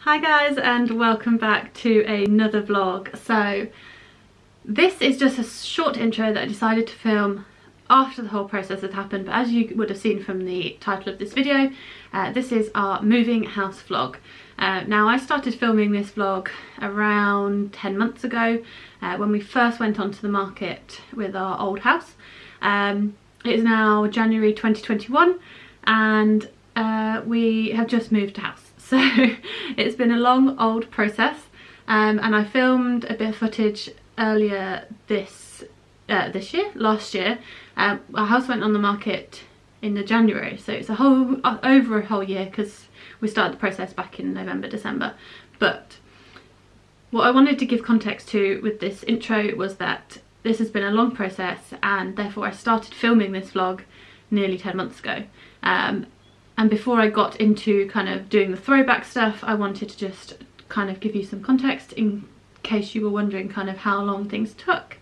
Hi guys, and welcome back to another vlog. So this is just a short intro that I decided to film after the whole process had happened, but as you would have seen from the title of this video, this is our moving house vlog. Now I started filming this vlog around 10 months ago when we first went onto the market with our old house. It is now January 2021 and we have just moved house. So it's been a long old process, and I filmed a bit of footage earlier last year. Our house went on the market in the January, so it's over a whole year because we started the process back in November, December. But what I wanted to give context to with this intro was that this has been a long process, and therefore I started filming this vlog nearly 10 months ago. And before I got into kind of doing the throwback stuff, I wanted to just kind of give you some context in case you were wondering kind of how long things took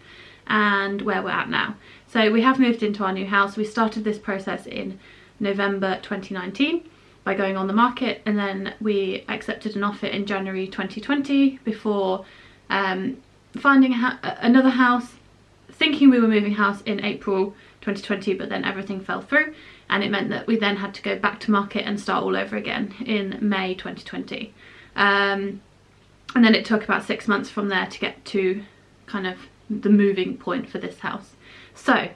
and where we're at now. So we have moved into our new house. We started this process in November 2019 by going on the market, and then we accepted an offer in January 2020 before finding another house, thinking we were moving house in April 2020, but then everything fell through, and it meant that we then had to go back to market and start all over again in May 2020. And then it took about 6 months from there to get to kind of the moving point for this house. So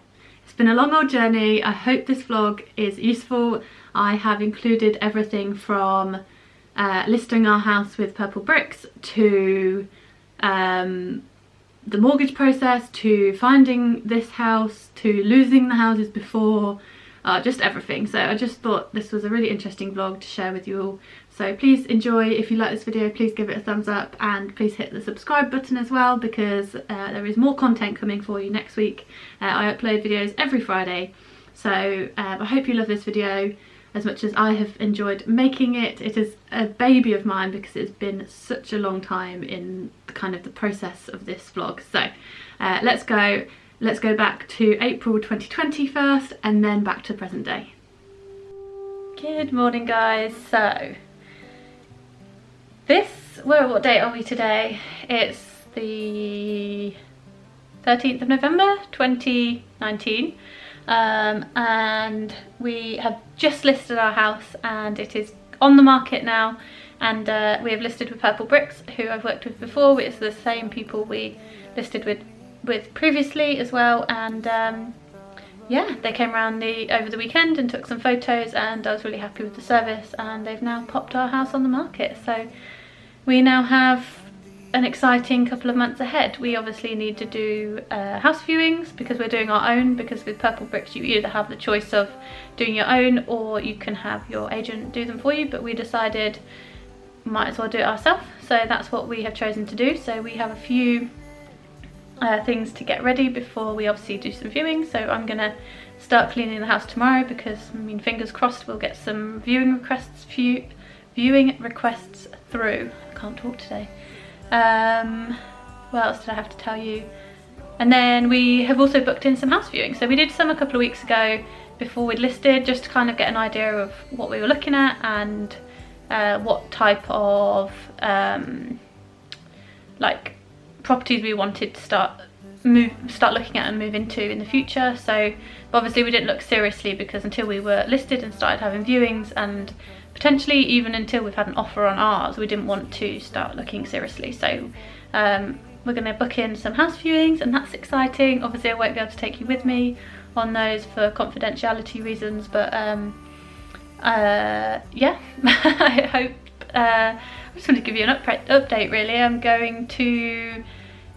it's been a long old journey. I hope this vlog is useful. I have included everything from listing our house with purple bricks to the mortgage process, to finding this house, to losing the houses before, just everything. So I just thought this was a really interesting vlog to share with you all. So please enjoy. If you like this video, please give it a thumbs up, and please hit the subscribe button as well, because there is more content coming for you next week. I upload videos every Friday, so I hope you love this video as much as I have enjoyed making it. It is a baby of mine because it's been such a long time in kind of the process of this vlog. So let's go back to April 2020 first, and then back to present day. Good morning guys. So what date are we today? It's the 13th of November 2019. And we have just listed our house, and it is on the market now, and we have listed with Purple Bricks, who I've worked with before. It's the same people we listed with previously as well, and yeah, they came around over the weekend and took some photos, and I was really happy with the service, and they've now popped our house on the market. So we now have an exciting couple of months ahead. We obviously need to do house viewings because we're doing our own, because with Purple Bricks you either have the choice of doing your own or you can have your agent do them for you, but we decided might as well do it ourselves, so that's what we have chosen to do. So we have a few things to get ready before we obviously do some viewing. So I'm gonna start cleaning the house tomorrow, because I mean, fingers crossed we'll get some viewing requests through. I can't talk today. What else did I have to tell you? And then we have also booked in some house viewings. So we did some a couple of weeks ago before we'd listed, just to kind of get an idea of what we were looking at, and what type of like properties we wanted to start looking at and move into in the future. So obviously we didn't look seriously, because until we were listed and started having viewings, and potentially even until we've had an offer on ours, we didn't want to start looking seriously. So we're going to book in some house viewings, and that's exciting. Obviously I won't be able to take you with me on those for confidentiality reasons, but yeah, I hope I just want to give you an update really. I'm going to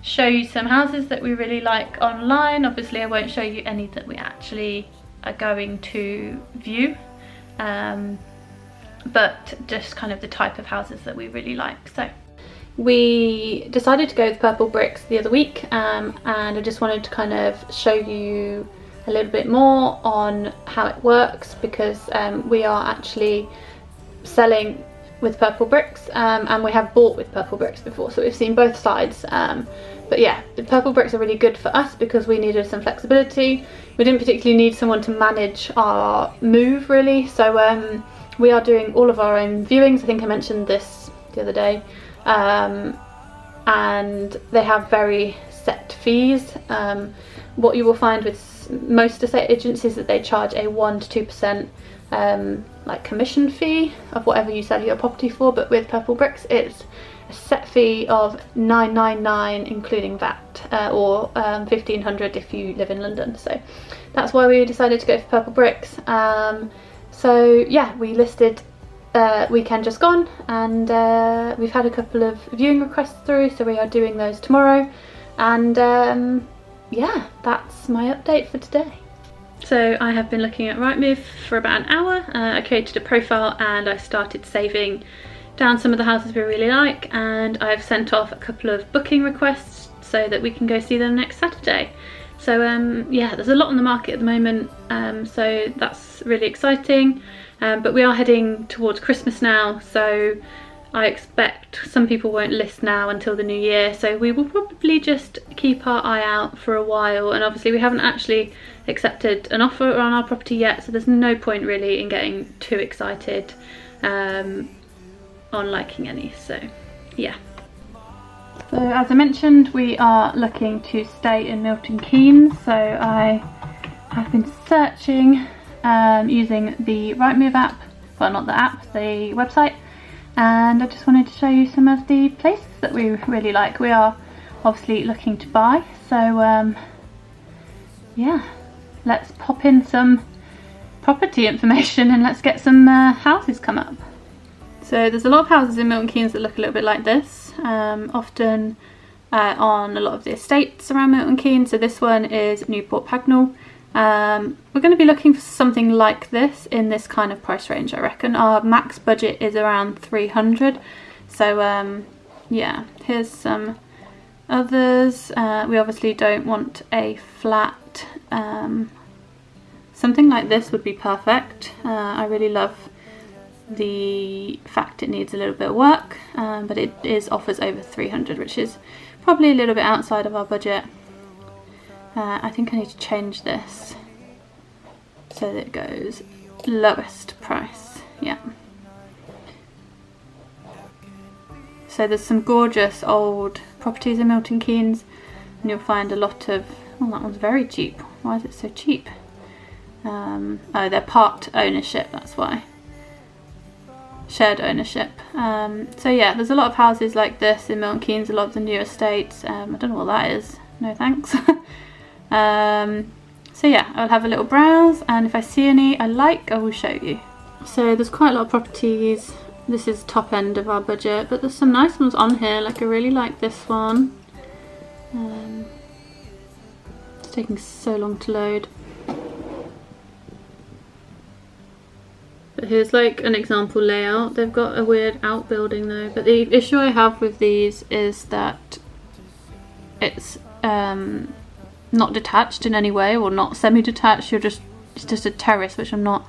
show you some houses that we really like online. Obviously I won't show you any that we actually are going to view, but just kind of the type of houses that we really like. So we decided to go with Purple Bricks the other week, and I just wanted to kind of show you a little bit more on how it works, because we are actually selling with Purple Bricks, and we have bought with Purple Bricks before, so we've seen both sides. But yeah, the Purple Bricks are really good for us because we needed some flexibility. We didn't particularly need someone to manage our move really, so we are doing all of our own viewings. I think I mentioned this the other day, and they have very set fees. What you will find with most estate agents is that they charge a 1 to 2% like commission fee of whatever you sell your property for, but with Purple Bricks it's a set fee of £999 including VAT, or £1,500 if you live in London. So that's why we decided to go for Purple Bricks. So yeah, we listed weekend just gone, and we've had a couple of viewing requests through, so we are doing those tomorrow. And yeah, that's my update for today. So I have been looking at Rightmove for about an hour. I created a profile and I started saving down some of the houses we really like, and I've sent off a couple of booking requests so that we can go see them next Saturday. So yeah, there's a lot on the market at the moment, so that's really exciting. But we are heading towards Christmas now, so I expect some people won't list now until the new year, so we will probably just keep our eye out for a while. And obviously we haven't actually accepted an offer on our property yet, so there's no point really in getting too excited on liking any. So yeah. So as I mentioned, we are looking to stay in Milton Keynes, so I have been searching using the Rightmove app, well not the app, the website, and I just wanted to show you some of the places that we really like. We are obviously looking to buy, so yeah, let's pop in some property information and let's get some houses come up. So there's a lot of houses in Milton Keynes that look a little bit like this, often on a lot of the estates around Milton Keynes. So this one is Newport Pagnell. We're going to be looking for something like this in this kind of price range, I reckon. Our max budget is around 300. So yeah, here's some others. We obviously don't want a flat. Something like this would be perfect. I really love the fact it needs a little bit of work, but it offers over 300, which is probably a little bit outside of our budget. I think I need to change this so that it goes lowest price. Yeah. So there's some gorgeous old properties in Milton Keynes, and you'll find a lot of, oh, that one's very cheap. Why is it so cheap? Oh, they're part ownership, that's why. Shared ownership. So yeah, there's a lot of houses like this in Milton Keynes, a lot of the new estates. I don't know what that is. No thanks. So yeah, I'll have a little browse, and if I see any I like, I will show you. So there's quite a lot of properties. This is top end of our budget, but there's some nice ones on here. Like I really like this one. It's taking so long to load. But here's like an example layout. They've got a weird outbuilding though, but the issue I have with these is that it's not detached in any way, or not semi-detached. It's just a terrace, which I'm not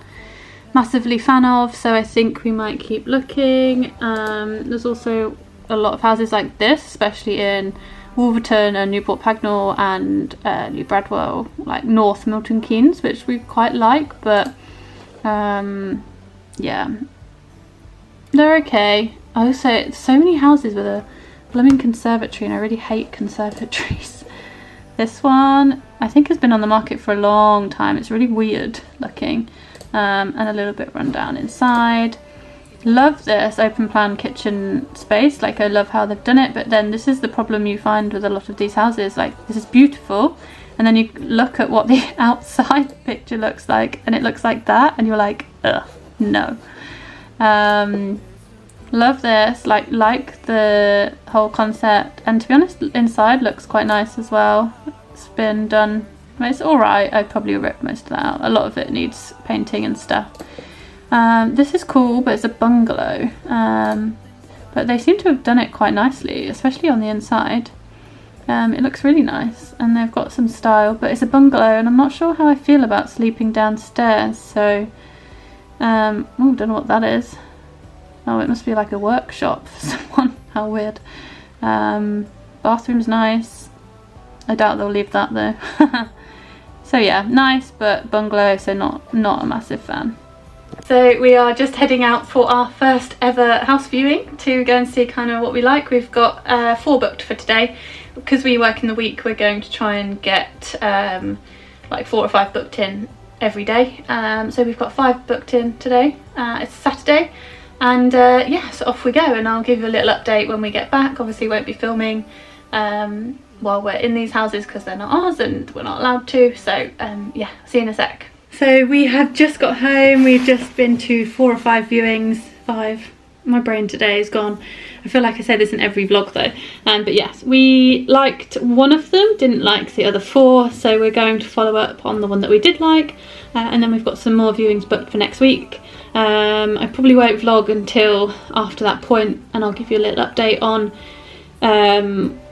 massively fan of, so I think we might keep looking. There's also a lot of houses like this, especially in Wolverton and Newport Pagnell and New Bradwell, like North Milton Keynes, which we quite like, but yeah, they're okay. Also, so many houses with a blooming conservatory, and I really hate conservatories. This one I think has been on the market for a long time. It's really weird looking, and a little bit run down inside. Love this open plan kitchen space. Like I love how they've done it, but then this is the problem you find with a lot of these houses. Like this is beautiful, and then you look at what the outside picture looks like, and it looks like that, and you're like, ugh, no. Love this, like the whole concept, and to be honest, inside looks quite nice as well. It's been done, it's alright. I probably rip most of that out. A lot of it needs painting and stuff. This is cool, but it's a bungalow, but they seem to have done it quite nicely, especially on the inside. It looks really nice, and they've got some style, but it's a bungalow, and I'm not sure how I feel about sleeping downstairs, so oh, don't know what that is. Oh, it must be like a workshop for someone. How weird. Bathroom's nice. I doubt they'll leave that though. So yeah, nice, but bungalow, so not a massive fan. So we are just heading out for our first ever house viewing to go and see kind of what we like. We've got 4 booked for today. Because we work in the week, we're going to try and get like 4 or 5 booked in every day. So we've got 5 booked in today. It's Saturday, and yeah, so off we go, and I'll give you a little update when we get back. Obviously won't be filming while we're in these houses because they're not ours and we're not allowed to, so yeah, see you in a sec. So we have just got home. We've just been to 4 or 5 viewings. 5. My brain today is gone. I feel like I say this in every vlog though. But yes, we liked one of them, didn't like the other 4, so we're going to follow up on the one that we did like, and then we've got some more viewings booked for next week. I probably won't vlog until after that point, and I'll give you a little update on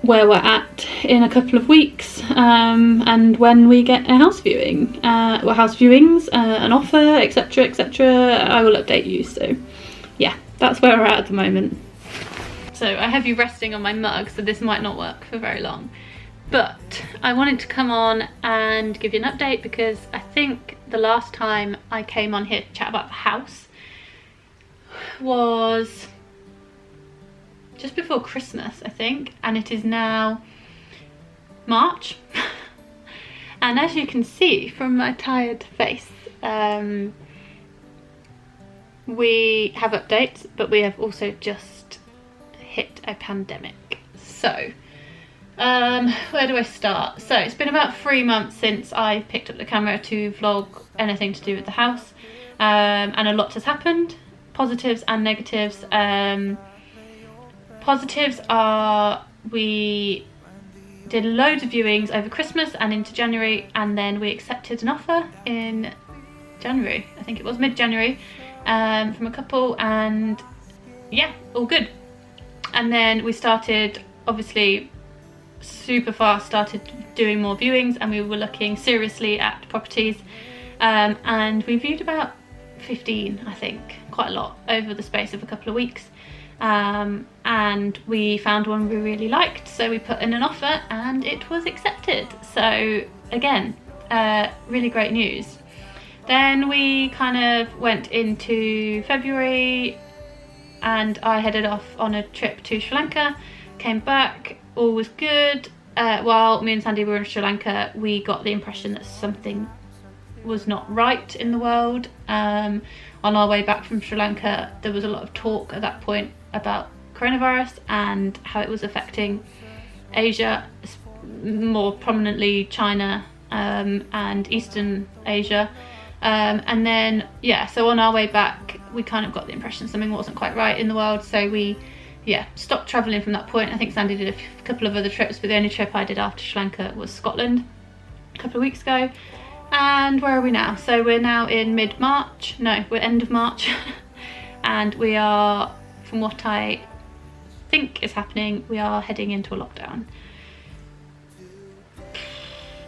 where we're at in a couple of weeks, and when we get a house viewing, or house viewings, an offer, etc, etc. I will update you. So yeah, that's where we're at the moment. So I have you resting on my mug, so this might not work for very long, but I wanted to come on and give you an update because I think the last time I came on here to chat about the house was just before Christmas, I think, and it is now March. And as you can see from my tired face, we have updates, but we have also just hit a pandemic. So where do I start? So it's been about 3 months since I picked up the camera to vlog anything to do with the house, and a lot has happened, positives and negatives. Positives are we did loads of viewings over Christmas and into January, and then we accepted an offer in January, I think it was mid-January, from a couple, and yeah, all good. And then we started, obviously super fast, started doing more viewings, and we were looking seriously at properties, and we viewed about 15, I think, quite a lot over the space of a couple of weeks. And we found one we really liked, so we put in an offer and it was accepted. So again, really great news. Then we kind of went into February and I headed off on a trip to Sri Lanka, came back, all was good. While me and Sandy were in Sri Lanka, we got the impression that something was not right in the world. On our way back from Sri Lanka, there was a lot of talk at that point about coronavirus and how it was affecting Asia, more prominently China, and Eastern Asia. And then, yeah, so on our way back, we kind of got the impression something wasn't quite right in the world. So we, yeah, stopped travelling from that point. I think Sandy did a couple of other trips, but the only trip I did after Sri Lanka was Scotland a couple of weeks ago. And where are we now? So we're now in mid-March. No, we're end of March. And we are, from what I think is happening, we are heading into a lockdown.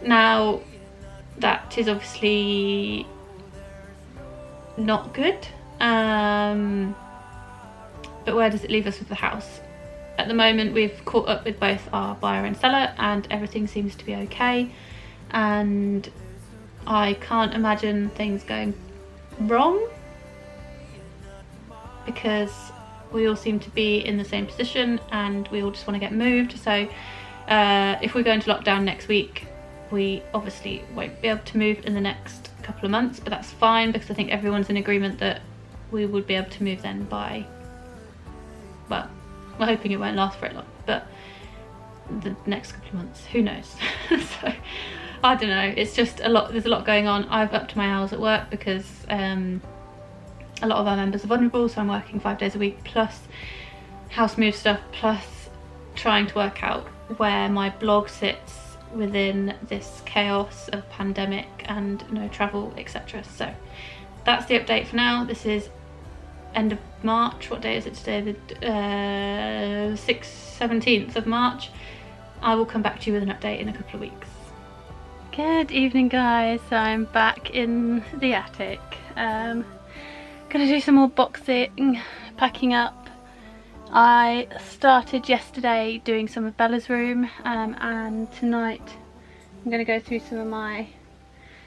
Now, that is obviously not good. But where does it leave us with the house? At the moment, we've caught up with both our buyer and seller, and everything seems to be okay. And I can't imagine things going wrong because we all seem to be in the same position and we all just want to get moved. So if we go into lockdown next week, we obviously won't be able to move in the next couple of months, but that's fine because I think everyone's in agreement that we would be able to move then by, well, we're hoping it won't last very long, but the next couple of months, who knows. So I don't know, it's just a lot, there's a lot going on. I've upped my hours at work because a lot of our members are vulnerable, so I'm working 5 days a week, plus house move stuff, plus trying to work out where my blog sits within this chaos of pandemic and no travel, etc. So that's the update for now. This is end of March. What day is it today? The 17th of March. I will come back to you with an update in a couple of weeks. Good evening, guys. So I'm back in the attic. Gonna do some more boxing, packing up. I started yesterday doing some of Bella's room, and tonight I'm gonna go through some of my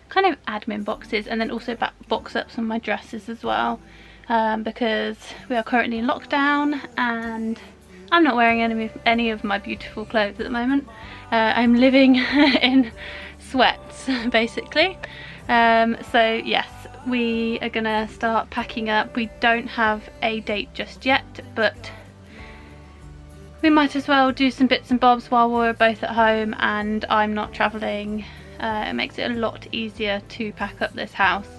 kind of admin boxes, and then also box up some of my dresses as well, because we are currently in lockdown and I'm not wearing any of my beautiful clothes at the moment. I'm living in sweats basically. So yes, we are gonna start packing up. We don't have a date just yet, but we might as well do some bits and bobs while we're both at home and I'm not travelling. It makes it a lot easier to pack up this house.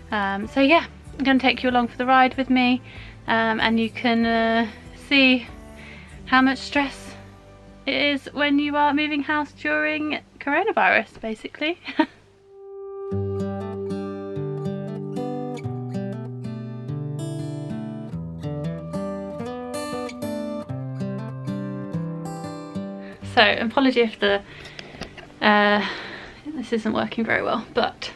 So yeah, I'm going to take you along for the ride with me, and you can see how much stress it is when you are moving house during coronavirus, basically. So apology if the this isn't working very well, but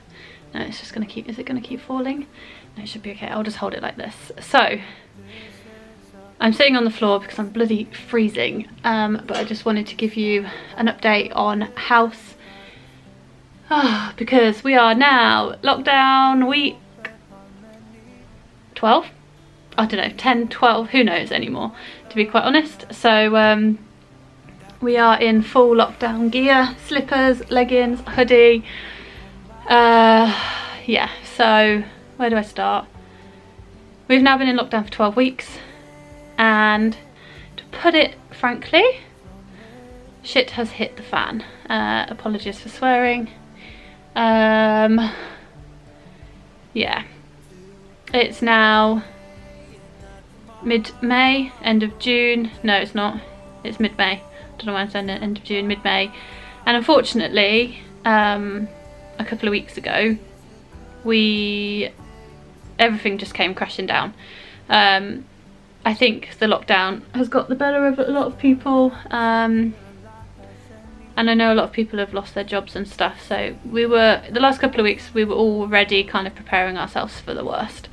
no, it's just gonna keep, is it gonna keep falling? No, it should be okay. I'll just hold it like this. So I'm sitting on the floor because I'm bloody freezing, but I just wanted to give you an update on house, because we are now lockdown week 12, I don't know, 10, 12, who knows anymore, to be quite honest. So we are in full lockdown gear, slippers, leggings, hoodie. Yeah, so where do I start? We've now been in lockdown for 12 weeks, and to put it frankly, shit has hit the fan. Apologies for swearing. Yeah, it's now mid-May, end of June. No, it's not, it's mid-May. Don't know why I'm saying end of June, mid-May. And unfortunately, a couple of weeks ago, everything just came crashing down. I think the lockdown has got the better of a lot of people, and I know a lot of people have lost their jobs and stuff, so the last couple of weeks we were already kind of preparing ourselves for the worst.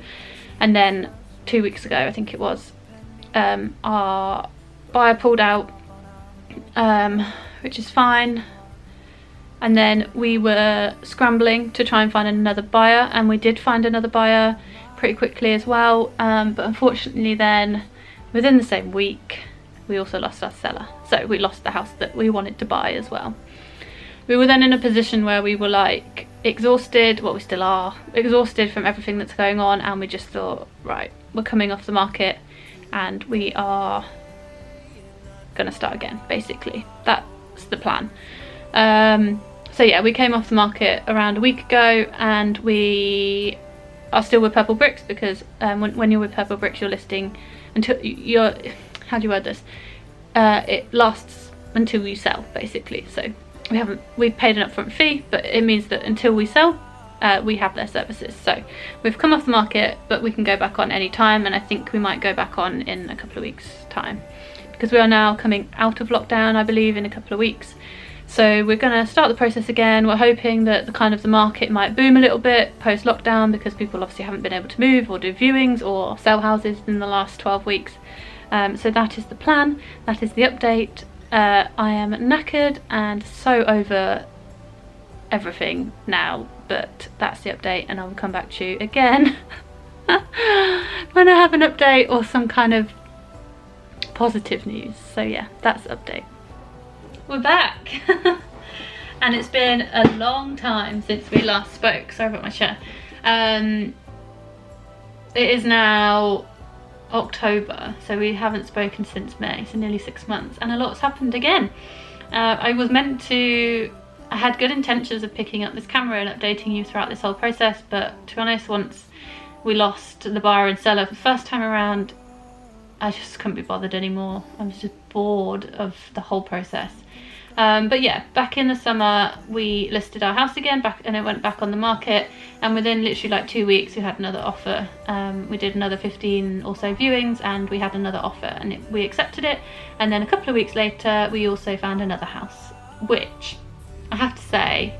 And then 2 weeks ago, I think it was, our buyer pulled out, which is fine, and then we were scrambling to try and find another buyer, and we did find another buyer pretty quickly as well, but unfortunately then within the same week we also lost our seller, so we lost the house that we wanted to buy as well. We were then in a position where we were like exhausted, well we still are, exhausted from everything that's going on, and we just thought, right, we're coming off the market and we are gonna start again, basically. That's the plan. So yeah, we came off the market around a week ago, and we are still with Purple Bricks because when you're with Purple Bricks, you're listing until you're, how do you word this? It lasts until you sell, basically. So we've paid an upfront fee, but it means that until we sell, we have their services. So we've come off the market, but we can go back on any time, and I think we might go back on in a couple of weeks' time, because we are now coming out of lockdown, I believe, in a couple of weeks. So we're going to start the process again. We're hoping that the market might boom a little bit post lockdown, because people obviously haven't been able to move or do viewings or sell houses in the last 12 weeks. So that is the plan, that is the update. I am knackered and so over everything now, but that's the update, and I will come back to you again when I have an update or some kind of positive news. So yeah, that's the update. We're back. And it's been a long time since we last spoke. Sorry about my chair. It is now October, so we haven't spoken since May, so nearly 6 months, and a lot's happened again. I had good intentions of picking up this camera and updating you throughout this whole process, but to be honest, once we lost the buyer and seller for the first time around, I just couldn't be bothered anymore. I was just bored of the whole process. But yeah, back in the summer we listed our house again, and it went back on the market, and within literally like 2 weeks we had another offer. We did another 15 or so viewings, and we had another offer, and we accepted it. And then a couple of weeks later we also found another house, which I have to say,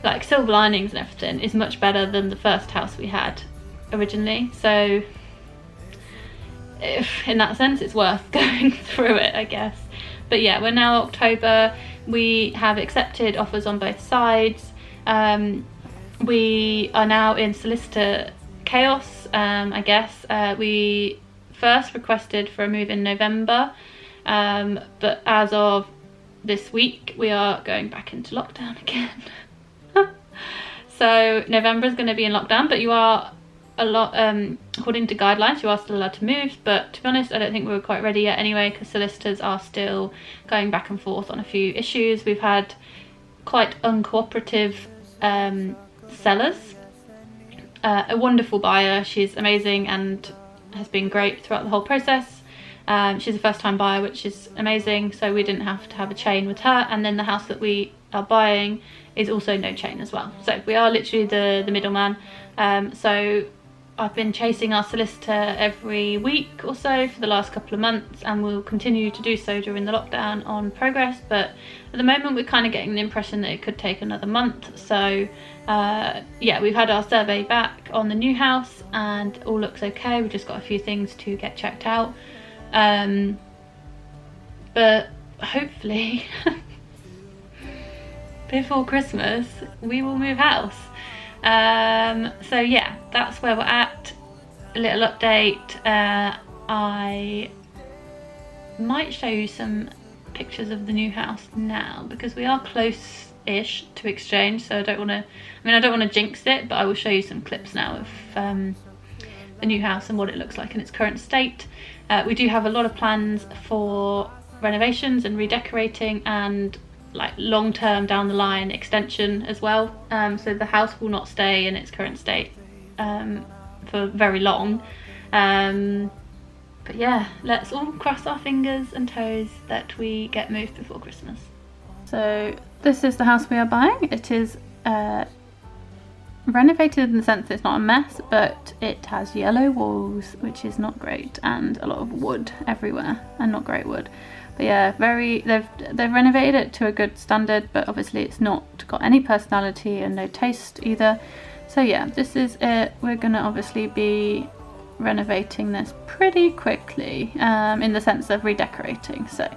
like, silver linings and everything, is much better than the first house we had originally. So in that sense it's worth going through it, I guess. But yeah, we're now October, we have accepted offers on both sides. we are now in solicitor chaos, I guess. We first requested for a move in November, but as of this week we are going back into lockdown again. So November is going to be in lockdown, but you are according to guidelines, you are still allowed to move, but to be honest, I don't think we were quite ready yet anyway, because solicitors are still going back and forth on a few issues. We've had quite uncooperative sellers. A wonderful buyer, she's amazing and has been great throughout the whole process. She's a first-time buyer, which is amazing, so we didn't have to have a chain with her. And then the house that we are buying is also no chain as well, so we are literally the middleman. So I've been chasing our solicitor every week or so for the last couple of months, and we'll continue to do so during the lockdown on progress, but at the moment we're kind of getting the impression that it could take another month. So yeah, we've had our survey back on the new house and all looks okay. We've just got a few things to get checked out, but hopefully before Christmas we will move house. So yeah, that's where we're at. A little update. I might show you some pictures of the new house now, because we are close-ish to exchange, so I don't want to jinx it, but I will show you some clips now of the new house and what it looks like in its current state. We do have a lot of plans for renovations and redecorating, and like long-term down the line extension as well, so the house will not stay in its current state for very long, but yeah, let's all cross our fingers and toes that we get moved before Christmas. So this is the house we are buying. It is renovated in the sense that it's not a mess, but it has yellow walls, which is not great, and a lot of wood everywhere, and not great wood. But yeah, they've renovated it to a good standard, but obviously it's not got any personality and no taste either. So yeah, this is it. We're gonna obviously be renovating this pretty quickly, in the sense of redecorating. So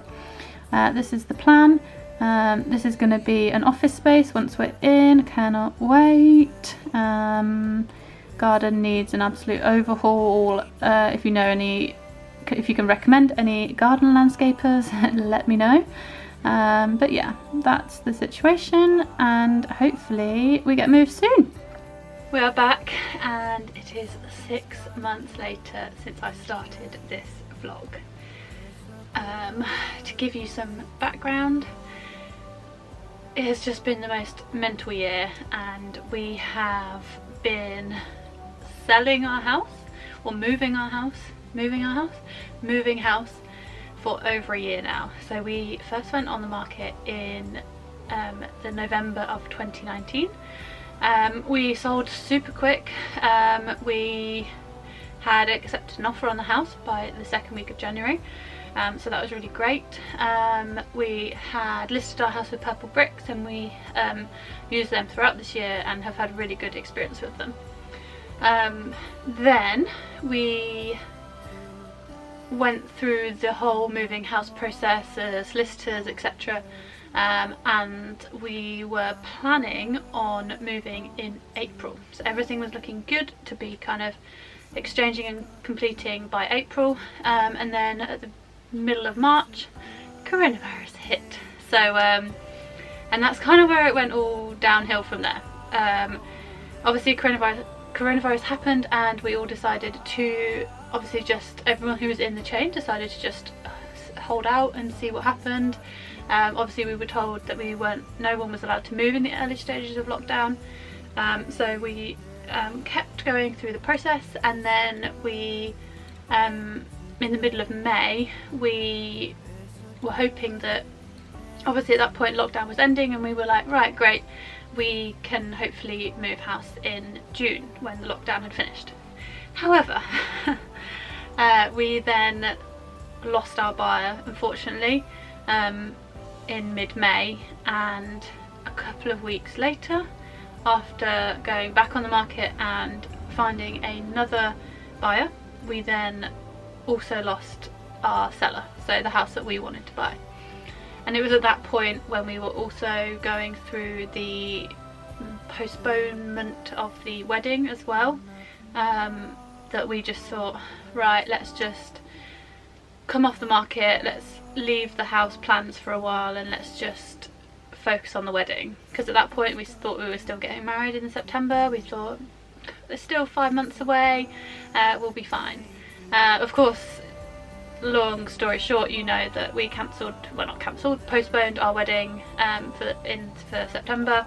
this is the plan. This is going to be an office space once we're in. Cannot wait. Garden needs an absolute overhaul. If you know any, if you can recommend any garden landscapers, let me know. But yeah, that's the situation, and hopefully we get moved soon. We are back, and it is 6 months later since I started this vlog. To give you some background, it has just been the most mental year, and we have been selling our house, or moving house for over a year now. So we first went on the market in the November of 2019. We sold super quick. We had accepted an offer on the house by the second week of January. So that was really great. We had listed our house with purple bricks, and we used them throughout this year and have had really good experience with them. Then we went through the whole moving house process, solicitors, etc. And we were planning on moving in April. So everything was looking good to be kind of exchanging and completing by April. And then at the middle of March, coronavirus hit. So and that's kind of where it went all downhill from there. Obviously coronavirus happened, and we all decided to, obviously just everyone who was in the chain decided to just hold out and see what happened. Obviously we were told that no one was allowed to move in the early stages of lockdown, so we kept going through the process, and then we in the middle of May, we were hoping that, obviously at that point lockdown was ending, and we were like, right, great, we can hopefully move house in June when the lockdown had finished. However, we then lost our buyer, unfortunately, in mid-May, and a couple of weeks later, after going back on the market and finding another buyer, we then also lost our seller, so the house that we wanted to buy. And it was at that point when we were also going through the postponement of the wedding as well, that we just thought, right, let's just come off the market, let's leave the house plans for a while and let's just focus on the wedding. Because at that point we thought we were still getting married in September. We thought it's still 5 months away, we'll be fine. Of course, long story short, you know that we postponed our wedding for September.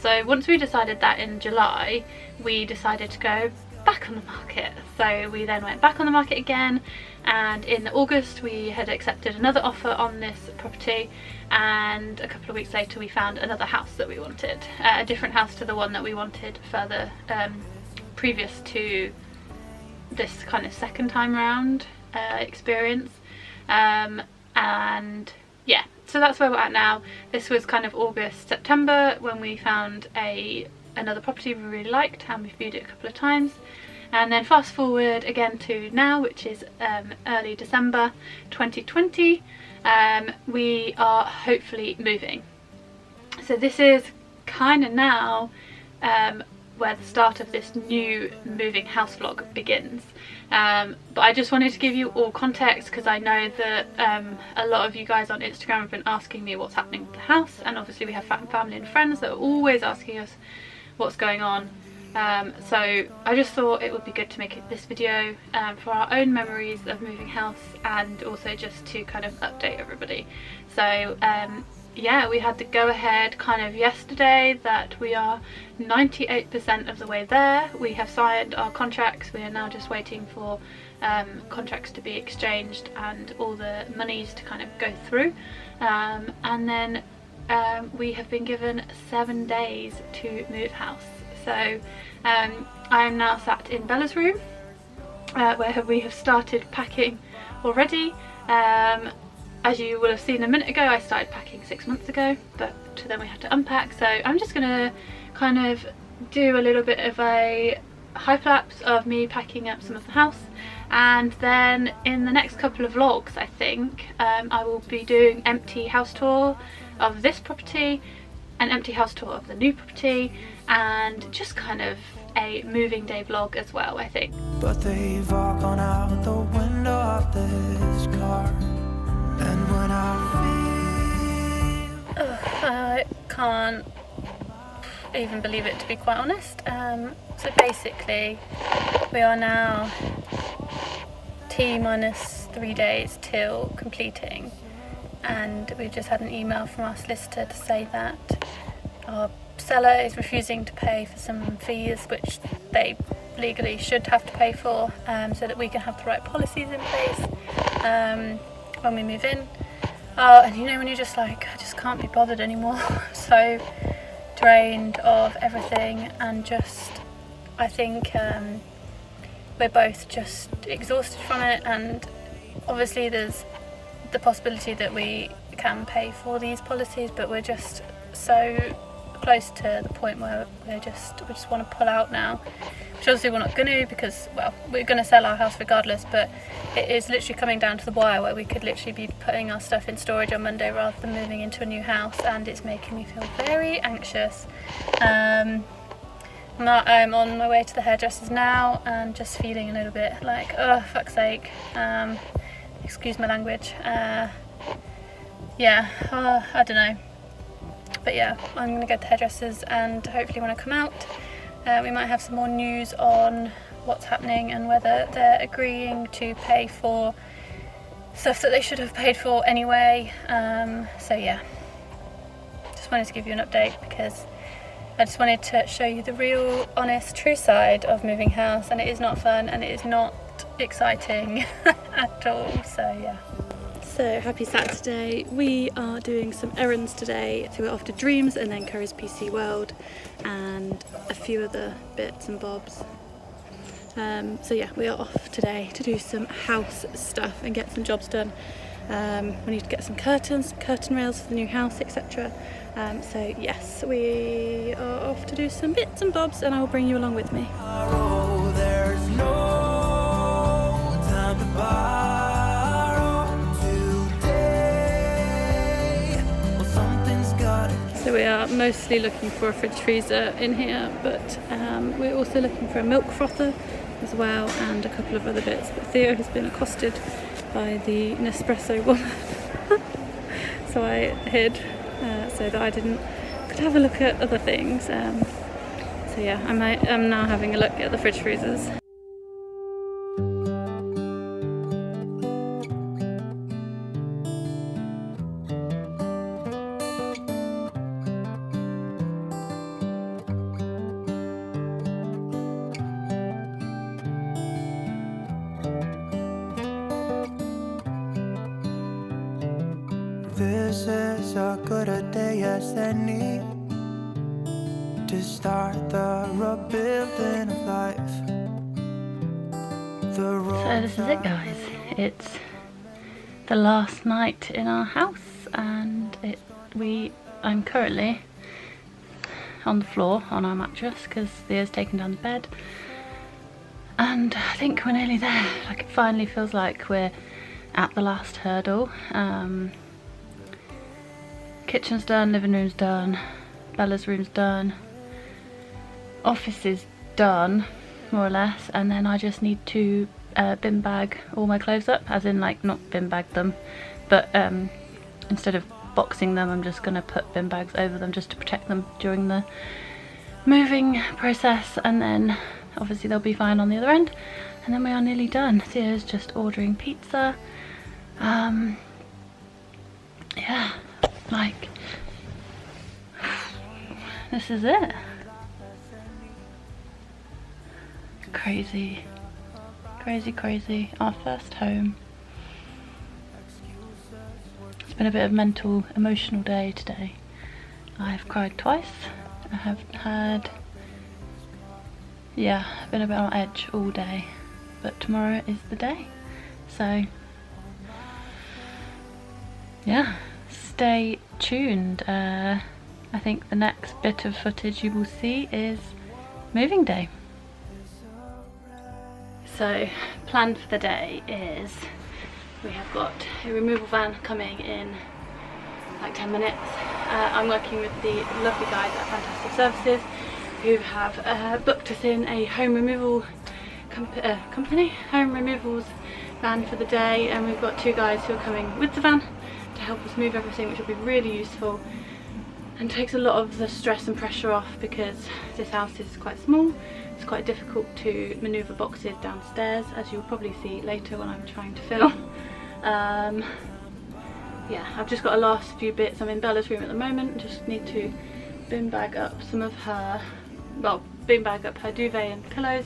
So once we decided that in July, we decided to go back on the market. So we then went back on the market again, and in August we had accepted another offer on this property, and a couple of weeks later we found another house that we wanted, a different house to the one that we wanted further previous to this kind of second time round experience. And yeah, so that's where we're at now. This was kind of August, September when we found another property we really liked, and we viewed it a couple of times. And then fast forward again to now, which is early December 2020, we are hopefully moving. So this is kind of now where the start of this new moving house vlog begins. But I just wanted to give you all context, because I know that a lot of you guys on Instagram have been asking me what's happening with the house, and obviously we have family and friends that are always asking us what's going on. So I just thought it would be good to make this video for our own memories of moving house, and also just to kind of update everybody. So yeah, we had the go ahead kind of yesterday that we are 98% of the way there. We have signed our contracts. We are now just waiting for contracts to be exchanged and all the monies to kind of go through, and then we have been given 7 days to move house. So I am now sat in Bella's room, where we have started packing already. As you will have seen a minute ago, I started packing 6 months ago, but then we had to unpack. So I'm just gonna kind of do a little bit of a hyperlapse of me packing up some of the house, and then in the next couple of vlogs I think I will be doing empty house tour of this property, an empty house tour of the new property, and just kind of a moving day vlog as well, I think. But they've all gone out the window of this car, and when I can't even believe it, to be quite honest. So basically we are now T-3 days till completing, and we've just had an email from our solicitor to say that our seller is refusing to pay for some fees which they legally should have to pay for, so that we can have the right policies in place when we move in. And you know when you're just like, I just can't be bothered anymore. So drained of everything, and just I think we're both just exhausted from it. And obviously there's the possibility that we can pay for these policies, but we're just so close to the point where we just want to pull out now, which obviously we're not going to, because, well, we're going to sell our house regardless, but it is literally coming down to the wire where we could literally be putting our stuff in storage on Monday rather than moving into a new house, and it's making me feel very anxious. I'm on my way to the hairdressers now and just feeling a little bit like, oh, fuck's sake, excuse my language. Yeah, I don't know. But yeah, I'm going to go to the hairdressers, and hopefully when I come out we might have some more news on what's happening and whether they're agreeing to pay for stuff that they should have paid for anyway. So yeah, just wanted to give you an update, because I just wanted to show you the real, honest, true side of moving house, and it is not fun and it is not exciting at all. So yeah. So happy Saturday. We are doing some errands today. So we're off to Dreams and then Curry's PC World and a few other bits and bobs. So yeah, we are off today to do some house stuff and get some jobs done. We need to get some curtains, some curtain rails for the new house, etc. So yes, we are off to do some bits and bobs, and I will bring you along with me. there's no time to borrow today. Well, something's gotta So we are mostly looking for a fridge freezer in here, but we're also looking for a milk frother as well, and a couple of other bits. But Theo has been accosted by the Nespresso woman, so I hid so that I could have a look at other things. So yeah, I'm now having a look at the fridge freezers. This is as good a day as any to start the rebuilding of life. So this is it, guys. It's the last night in our house, and I'm currently on the floor on our mattress because Theo's taken down the bed, and I think we're nearly there. Like, it finally feels like we're at the last hurdle. Kitchen's done, living room's done, Bella's room's done, office is done, more or less, and then I just need to bin bag all my clothes up, as in, like, not bin bag them, but instead of boxing them, I'm just gonna put bin bags over them just to protect them during the moving process, and then obviously they'll be fine on the other end, and then we are nearly done. Theo's just ordering pizza. Yeah, like, this is it. Crazy, crazy, crazy. Our first home. It's been a bit of mental, emotional day today. I've cried twice. I have had, yeah, I've been a bit on edge all day, but tomorrow is the day. So yeah, stay tuned. I think the next bit of footage you will see is moving day. So, plan for the day is we have got a removal van coming in like 10 minutes. I'm working with the lovely guys at Fantastic Services who have booked us in a home removal home removals van for the day, and we've got two guys who are coming with the van to help us move everything, which will be really useful and takes a lot of the stress and pressure off, because this house is quite small. It's quite difficult to manoeuvre boxes downstairs, as you'll probably see later when I'm trying to film. Yeah, I've just got a last few bits. I'm in Bella's room at the moment, just need to bin bag up some of her, well, bin bag up her duvet and pillows,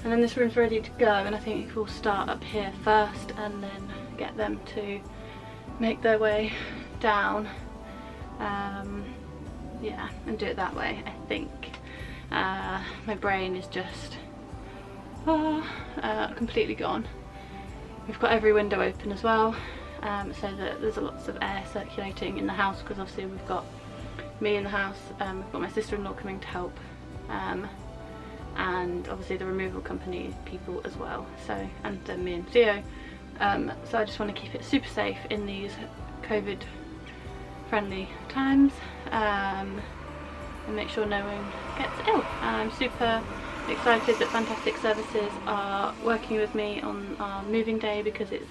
and then this room's ready to go, and I think we'll start up here first and then get them to make their way down. Yeah, and do it that way, I think. My brain is just completely gone. We've got every window open as well, so that there's lots of air circulating in the house, because obviously we've got me in the house, we've got my sister-in-law coming to help, and obviously the removal company people as well, so, and then me and Theo. So I just want to keep it super safe in these COVID friendly times, and make sure no one gets ill. And I'm super excited that Fantastic Services are working with me on our moving day, because it's,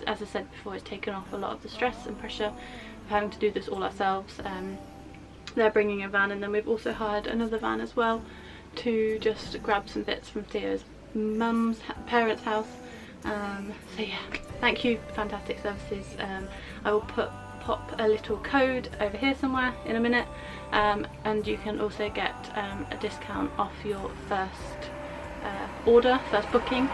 as I said before, it's taken off a lot of the stress and pressure of having to do this all ourselves. They're bringing a van, and then we've also hired another van as well to just grab some bits from Theo's mum's parents' house. So yeah, thank you Fantastic Services. I will pop a little code over here somewhere in a minute, and you can also get a discount off your first first booking,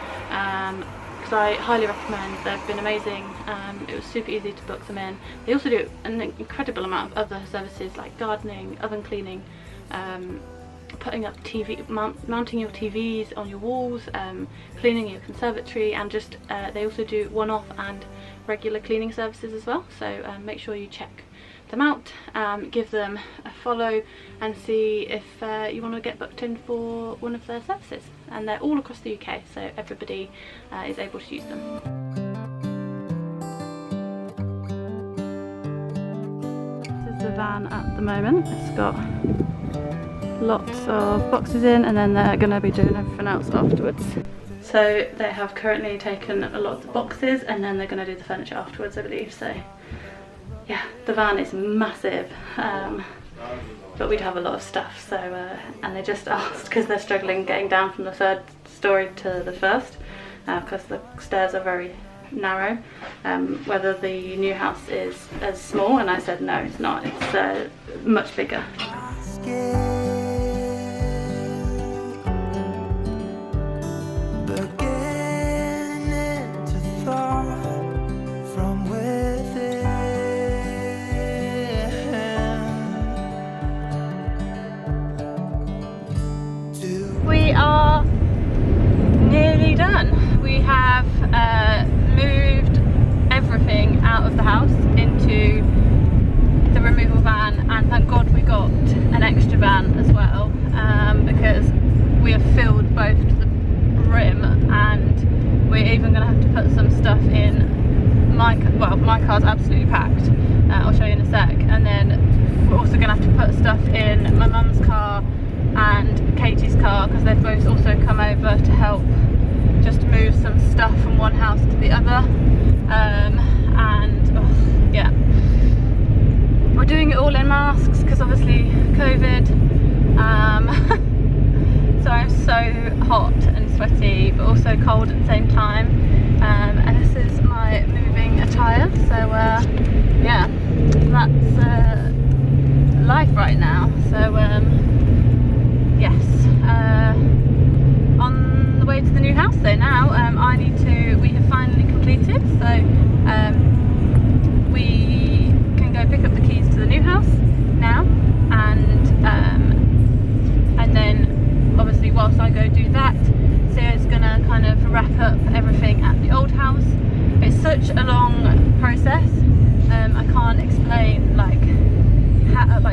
because I highly recommend. They've been amazing. It was super easy to book them in. They also do an incredible amount of other services like gardening, oven cleaning, putting up mounting your TVs on your walls, cleaning your conservatory, and just they also do one-off and regular cleaning services as well. So make sure you check them out, give them a follow, and see if you want to get booked in for one of their services. And they're all across the UK, so everybody is able to use them. This is the van van at the moment. It's got lots of boxes in, and then they're going to be doing everything else afterwards. So they have currently taken a lot of the boxes, and then they're going to do the furniture afterwards, I believe. So yeah, the van is massive, but we'd have a lot of stuff. So and they just asked, because they're struggling getting down from the 3rd story to the 1st, because the stairs are very narrow, whether the new house is as small, and I said no, it's not, it's much bigger. We are nearly done. We have moved everything out of the house into the removal van, and thank God we got an extra van as well, because we have filled both to the brim, and we're even going to have to put some stuff in my car's absolutely packed. I'll show you in a sec. And then we're also going to have to put stuff in my mum's car and Katie's car, because they've both also come over to help just move some stuff from one house to the other. Yeah, we're doing it all in masks because obviously COVID. So I'm so hot and sweaty, but also cold at the same time. And this is my moving attire. So yeah, that's life right now. So yes, on the way to the new house though now. We have finally completed, so we can go pick up the keys to the new house now, and then obviously whilst I go do that, Sarah's gonna kind of wrap up everything at the old house. It's such a long process. I can't explain, like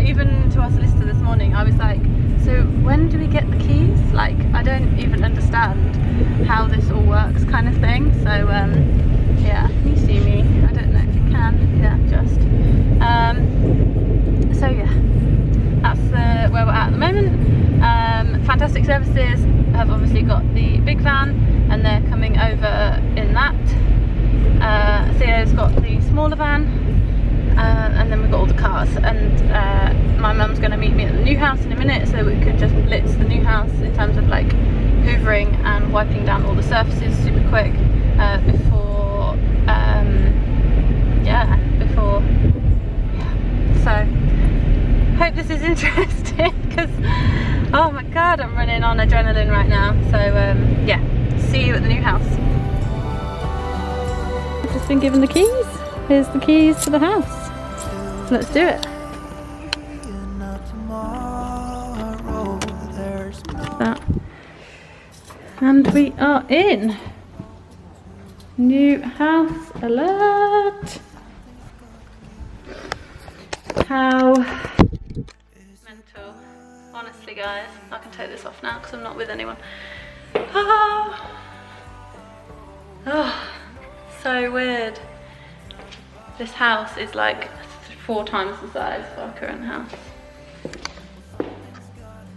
even to our solicitor this morning, I was like, so when do we get the keys? Like, I don't even understand how this all works, kind of thing. So yeah, can you see me? I don't know if you can. Yeah, just so yeah, that's where we're at the moment. Fantastic Services have obviously got the big van, and they're coming over in that. Theo's got the smaller van, and then we've got all the cars, and my mum's going to meet me at the new house in a minute, so we can just blitz the new house in terms of like hoovering and wiping down all the surfaces super quick before so hope this is interesting, because oh my god, I'm running on adrenaline right now. So yeah, see you at the new house. I've just been given the keys. Here's the keys to the house. Let's do it. That. And we are in. New house alert. How mental. Honestly guys, I can take this off now because I'm not with anyone. Oh, so weird. This house is like 4 times the size of our current house.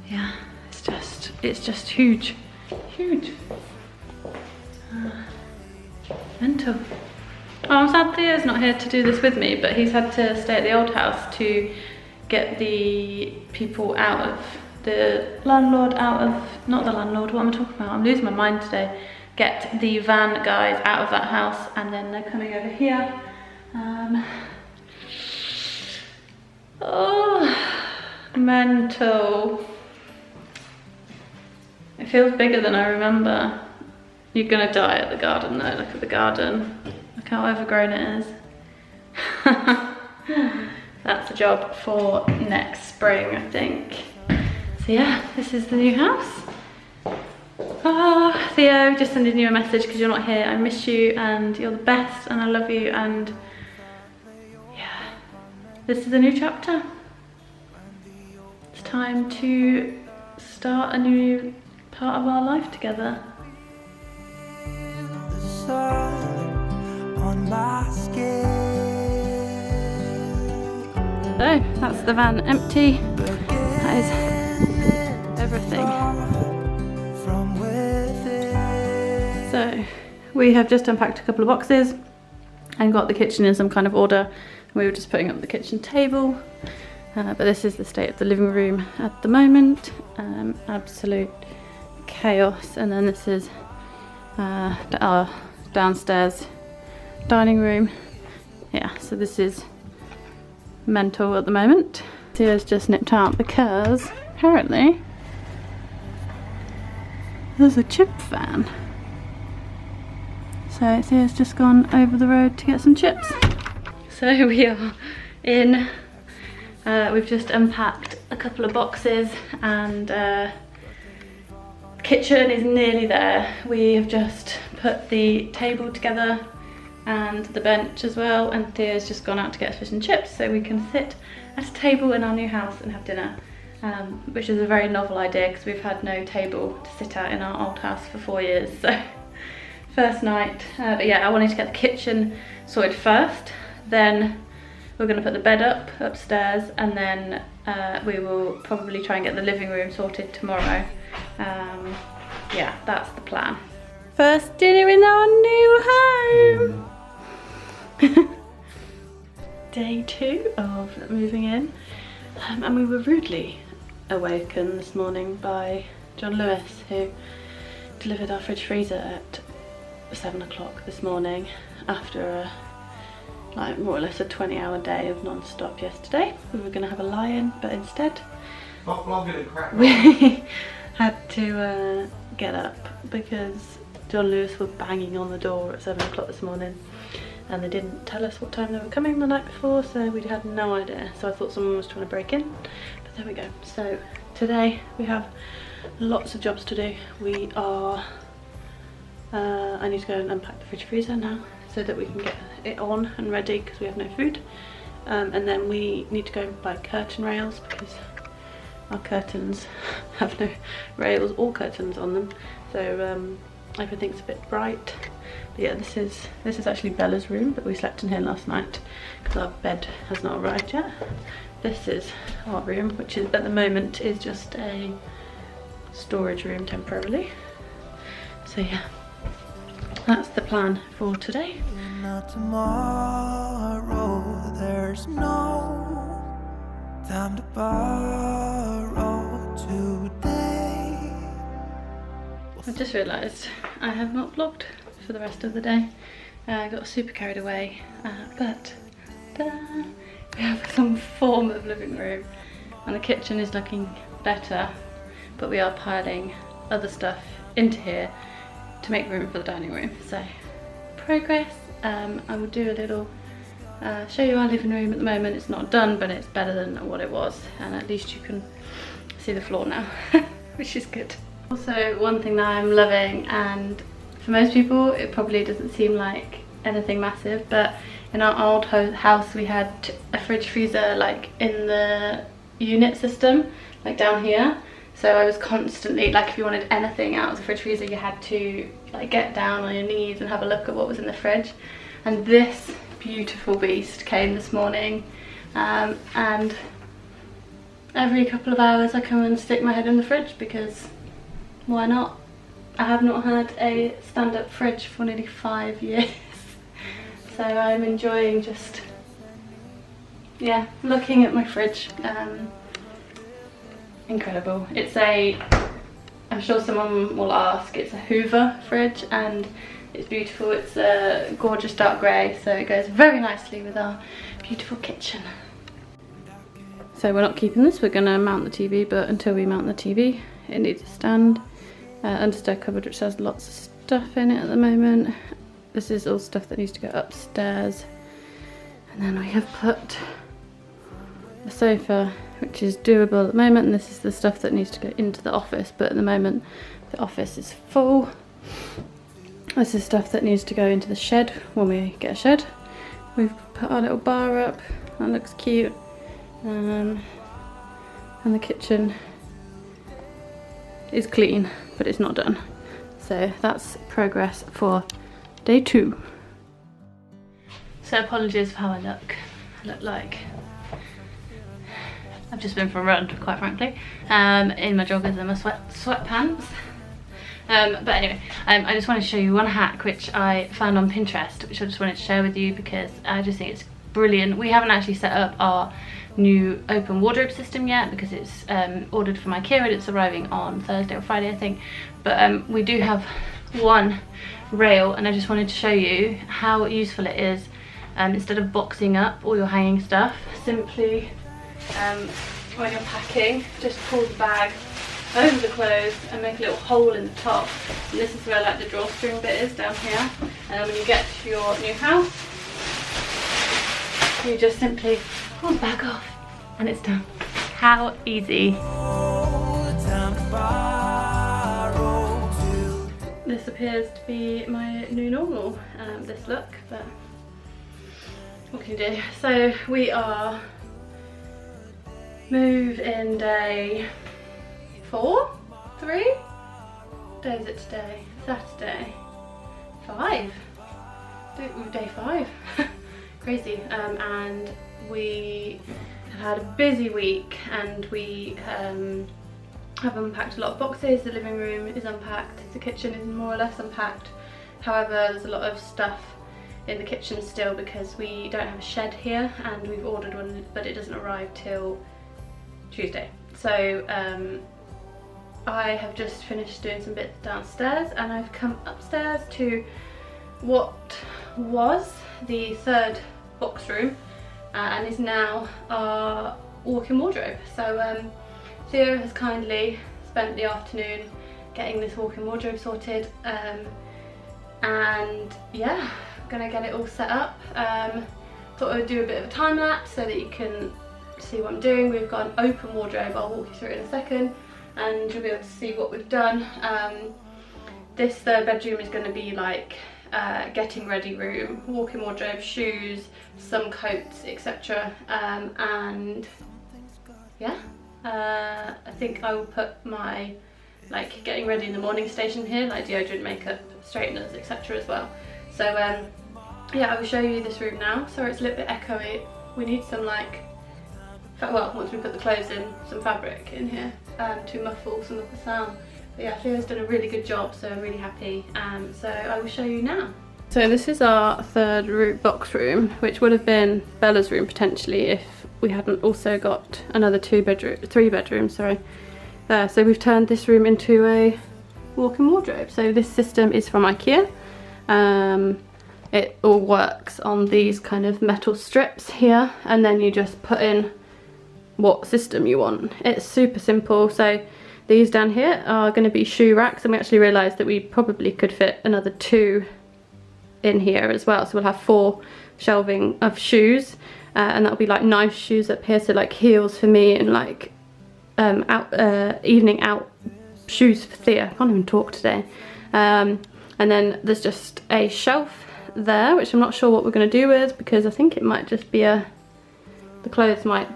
Yeah, it's just huge. Mental. Oh, I'm sad Theo's not here to do this with me, but he's had to stay at the old house to get the people out of, the landlord out of, not the landlord, what am I talking about? I'm losing my mind today. Get the van guys out of that house, and then they're coming over here. Oh, mental. It feels bigger than I remember. You're gonna die at the garden though. Look at the garden. Look how overgrown it is. That's a job for next spring, I think. So yeah, this is the new house. Oh, Theo, just sending you a message because you're not here. I miss you and you're the best and I love you, and yeah, this is a new chapter. It's time to start a new part of our life together. On my skin. So, go. That's the van empty. That is everything. So we have just unpacked a couple of boxes and got the kitchen in some kind of order. We were just putting up the kitchen table, but this is the state of the living room at the moment. Absolute chaos. And then this is our downstairs dining room. Yeah, so this is mental at the moment. Thea's just nipped out because apparently there's a chip van. So Thea's just gone over the road to get some chips. So we are in, we've just unpacked a couple of boxes and kitchen is nearly there. We have just put the table together and the bench as well, and Thea's just gone out to get fish and chips so we can sit at a table in our new house and have dinner, which is a very novel idea because we've had no table to sit at in our old house for 4 years. So first night, but yeah, I wanted to get the kitchen sorted first, then we're going to put the bed up upstairs, and then we will probably try and get the living room sorted tomorrow. Yeah, that's the plan. First dinner in our new home. Day 2 of moving in, and we were rudely awoken this morning by John Lewis, who delivered our fridge freezer at 7 o'clock this morning after a, like, more or less a 20-hour day of non-stop yesterday. We were going to have a lie-in, but instead we had to get up because John Lewis were banging on the door at 7 o'clock this morning, and they didn't tell us what time they were coming the night before, so we had no idea. So I thought someone was trying to break in, but there we go. So today we have lots of jobs to do. We are I need to go and unpack the fridge freezer now so that we can get it on and ready because we have no food, and then we need to go and buy curtain rails because our curtains have no rails or curtains on them, so everything's a bit bright. But yeah, this is actually Bella's room, but we slept in here last night because our bed has not arrived yet. This is our room, which is at the moment is just a storage room temporarily. So yeah, that's the plan for today. Not tomorrow, there's no time to borrow today. I've just realised I have not vlogged for the rest of the day. I got super carried away, but we have some form of living room and the kitchen is looking better, but we are piling other stuff into here to make room for the dining room. So progress. I will do a little show you our living room. At the moment it's not done, but it's better than what it was, and at least you can see the floor now, which is good. Also, one thing that I'm loving, and for most people it probably doesn't seem like anything massive, but in our old house we had a fridge freezer like in the unit system, like down here. So I was constantly, like, if you wanted anything out of the fridge freezer you had to like get down on your knees and have a look at what was in the fridge. And this beautiful beast came this morning, and every couple of hours I come and stick my head in the fridge because why not? I have not had a stand-up fridge for nearly 5 years. So I'm enjoying just, yeah, looking at my fridge. Incredible. It's I'm sure someone will ask, it's a Hoover fridge and it's beautiful. It's a gorgeous dark grey, so it goes very nicely with our beautiful kitchen. So we're not keeping this, we're going to mount the TV, but until we mount the TV it needs a stand. Understair cupboard, which has lots of stuff in it at the moment. This is all stuff that needs to go upstairs. And then we have put a sofa, which is doable at the moment, and this is the stuff that needs to go into the office, but at the moment the office is full. This is stuff that needs to go into the shed when we get a shed. We've put our little bar up, that looks cute, and the kitchen is clean, but it's not done. So that's progress for day 2. So apologies for how I look. I look like I've just been for a run, quite frankly, in my joggers and my sweatpants. But anyway, I just wanted to show you one hack which I found on Pinterest, which I just wanted to share with you because I just think it's brilliant. We haven't actually set up our new open wardrobe system yet because it's ordered from IKEA and it's arriving on Thursday or Friday, I think. But we do have one rail, and I just wanted to show you how useful it is. Instead of boxing up all your hanging stuff, simply when you're packing, just pull the bag over the clothes and make a little hole in the top. And this is where like the drawstring bit is, down here. And then when you get to your new house, you just simply pull the bag off and it's done. How easy. This appears to be my new normal, this look, but what can you do? So we are move-in day 4? 3? What day is it today? Saturday. 5. Day 5. Crazy. And we have had a busy week, and we have unpacked a lot of boxes. The living room is unpacked, the kitchen is more or less unpacked. However, there's a lot of stuff in the kitchen still because we don't have a shed here, and we've ordered one but it doesn't arrive till Tuesday. So I have just finished doing some bits downstairs, and I've come upstairs to what was the 3rd box room and is now our walk-in wardrobe. So Theo has kindly spent the afternoon getting this walk-in wardrobe sorted, and yeah, I'm gonna get it all set up. Thought I would do a bit of a time lapse so that you can see what I'm doing. We've got an open wardrobe, I'll walk you through it in a second, and you'll be able to see what we've done. This 3rd bedroom is going to be like getting ready room, walk-in wardrobe, shoes, some coats, etc. And yeah, I think I will put my like getting ready in the morning station here, like deodorant, makeup, straighteners, etc. as well. So yeah, I will show you this room now. Sorry it's a little bit echoey. We need some like, well, once we put the clothes in, some fabric in here to muffle some of the sound. But yeah, Theo's done a really good job, so I'm really happy. So I will show you now. So this is our 3rd box room, which would have been Bella's room potentially if we hadn't also got another 3 bedrooms, sorry. There, so we've turned this room into a walk-in wardrobe. So this system is from IKEA. It all works on these kind of metal strips here, and then you just put in what system you want. It's super simple. So these down here are going to be shoe racks, and we actually realised that we probably could fit another 2 in here as well. So we'll have 4 shelving of shoes, and that'll be like nice shoes up here, so like heels for me and like evening out shoes for Thea. I can't even talk today. And then there's just a shelf there, which I'm not sure what we're going to do with, because I think it might just be the clothes might,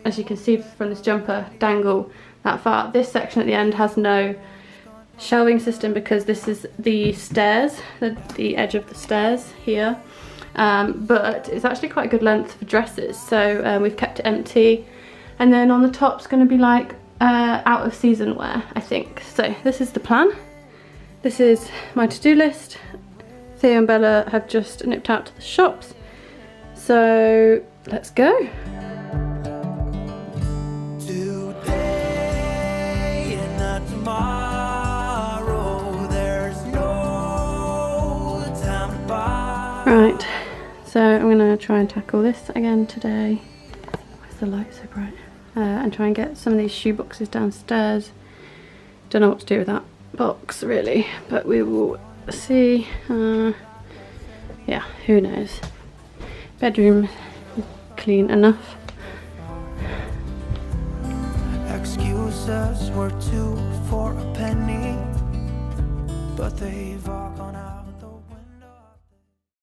as you can see from this jumper, dangle that far. This section at the end has no shelving system because this is the stairs, the edge of the stairs here, but it's actually quite a good length for dresses, so we've kept it empty. And then on the top's going to be like out of season wear, I think. So this is the plan. This is my to-do list. Theo and Bella have just nipped out to the shops, so let's go. Right, so I'm going to try and tackle this again today. Why's the light so bright? And try and get some of these shoe boxes downstairs. Don't know what to do with that box really, but we will see. Yeah, who knows. Bedroom clean enough. Excuses were 2 for a penny, but they've all